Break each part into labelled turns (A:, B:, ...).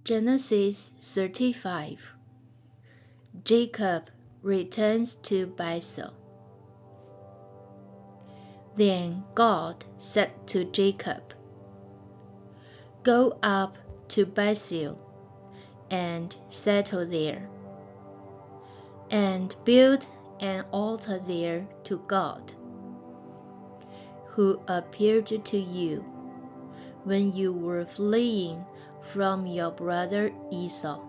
A: Genesis 35. Jacob returns to Bethel. Then God said to Jacob, "Go up to Bethel and settle there, and build an altar there to God, who appeared to you when you were fleeing from your brother Esau."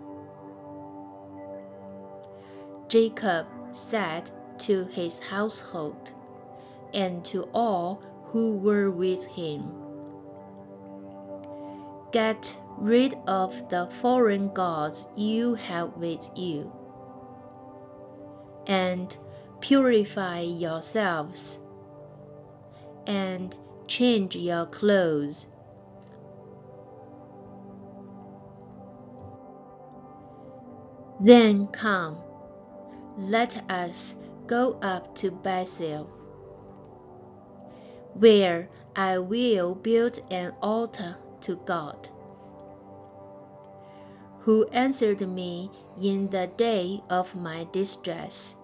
A: Jacob said to his household and to all who were with him, "Get rid of the foreign gods you have with you, and purify yourselves, and change your clothes. Then come, let us go up to Bethel, where I will build an altar to God, who answered me in the day of my distress,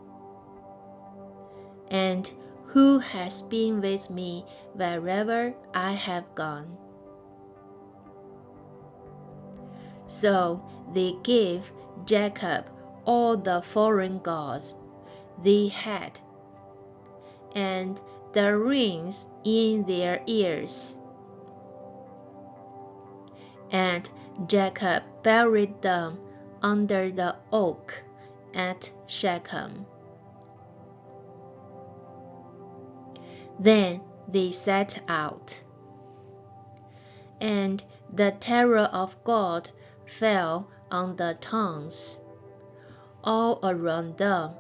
A: and who has been with me wherever I have gone." So they gave Jacob all the foreign gods they had, and the rings in their ears, and Jacob buried them under the oak at Shechem. Then they set out, and the terror of God fell on the towns all around them,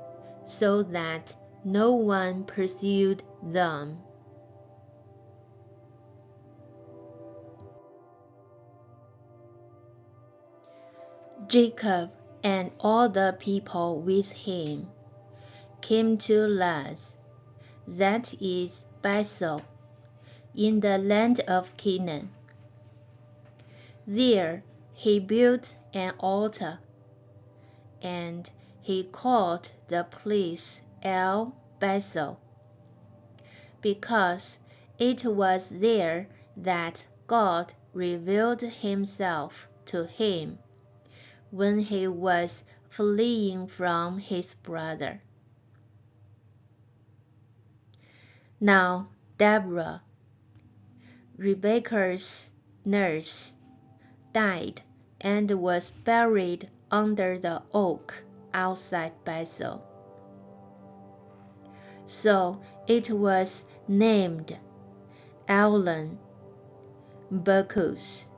A: so that no one pursued them. Jacob and all the people with him came to Luz, that is Bethel, in the land of Canaan. There he built an altar, and he called the place El Bethel, because it was there that God revealed himself to him when he was fleeing from his brother. Now Deborah, Rebekah's nurse, died and was buried under the oak outside Bethel. So it was named Elon Bacchus.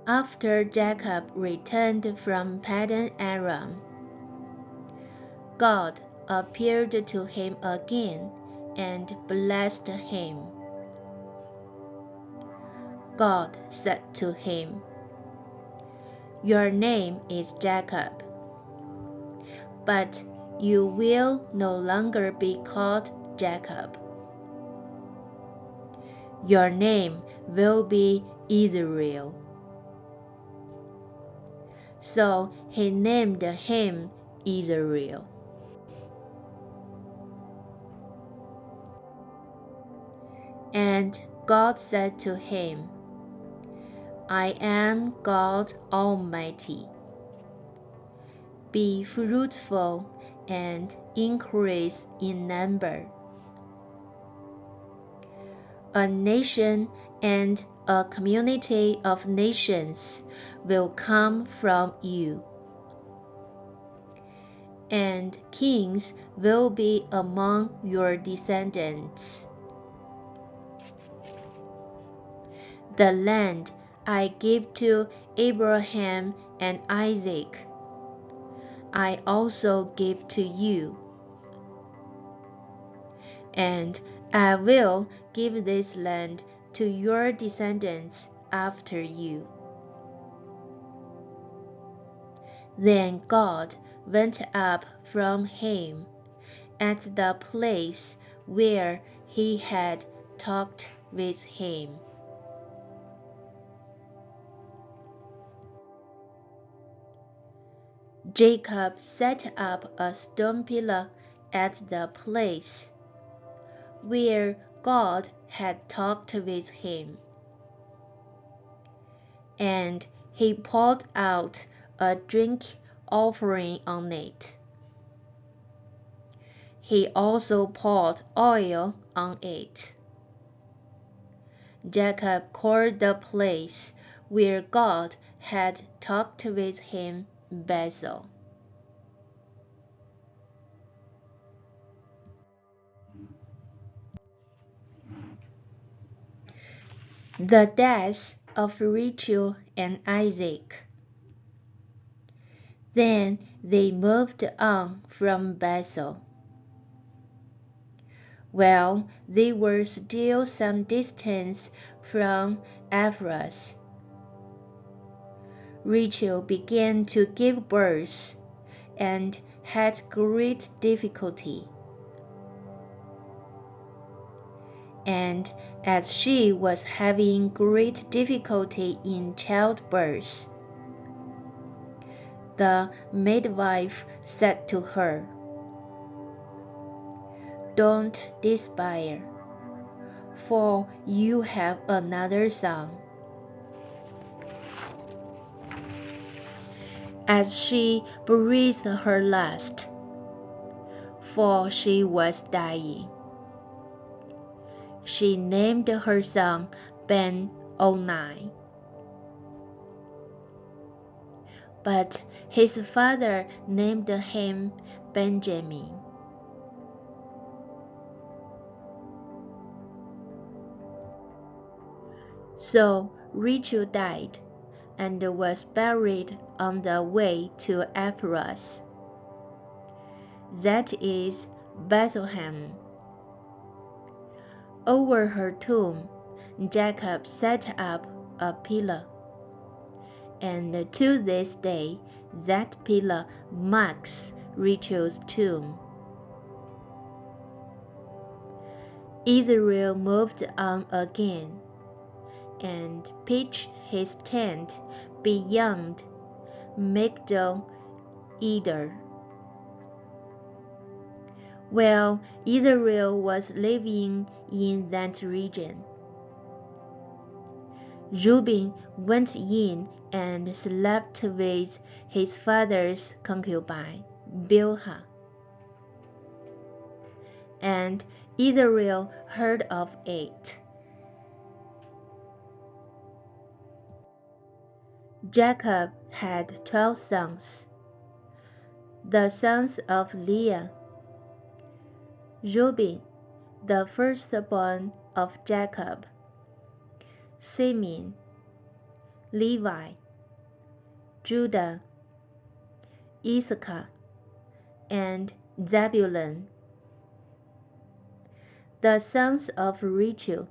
A: After Jacob returned from Paddan Aram, God appeared to him again and blessed him. God said to him, "Your name is Jacob, but you will no longer be called Jacob. Your name will be Israel." So he named him Israel. And God said to him, "I am God Almighty. Be fruitful and increase in number. A nation and a community of nations will come from you, and kings will be among your descendants. The land I give to Abraham and Isaac, I also give to you, and I will give this land to your descendants after you." Then God went up from him at the place where he had talked with him. Jacob set up a stone pillar at the place where God had talked with him, and he poured out a drink offering on it. He also poured oil on it. Jacob called the place where God had talked with him Bethel. The death of Rachel and Isaac. Then they moved on from Bethel. While they were still some distance from Ephrath, Rachel began to give birth and had great difficulty. And as she was having great difficulty in childbirth, the midwife said to her, "Don't despair, for you have another son." As she breathed her last, for she was dying, she named her son Ben-Oni. But his father named him Benjamin. So Rachel died and was buried on the way to Ephrath, that is, Bethlehem. Over her tomb, Jacob set up a pillar, and to this day that pillar marks Rachel's tomb. Israel moved on again and pitched his tent beyond Migdal Eder. While Israel was living in that region, Reuben went in and slept with his father's concubine, Bilhah. And Israel heard of it. Jacob had 12 sons. The sons of Leah: Reuben, the firstborn of Jacob; Simeon, Levi, Judah, Issachar, and Zebulun. The sons of Rachel: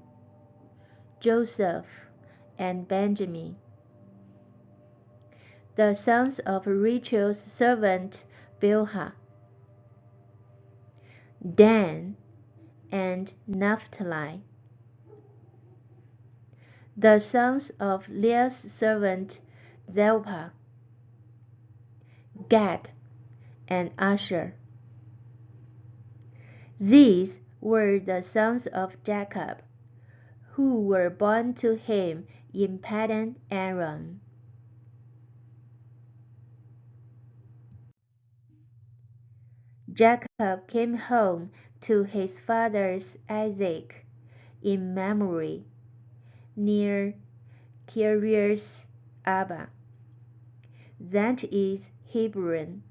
A: Joseph and Benjamin. The sons of Rachel's servant Bilhah: Dan and Naphtali. The sons of Leah's servant Zilpah: Gad and Asher. These were the sons of Jacob, who were born to him in Paddan Aram. Jacob came home to his father Isaac in Mamre, near Kiriath Arba, that is Hebron,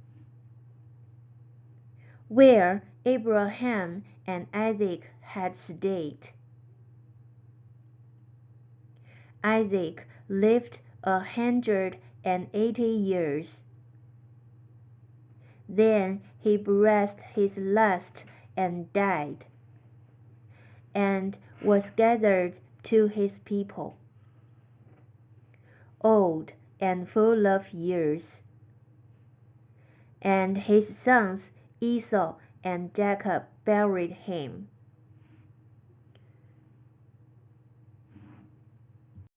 A: where Abraham and Isaac had stayed. Isaac lived 180 years. Then he breathed his last and died, and was gathered to his people, old and full of years. And his sons Esau and Jacob buried him.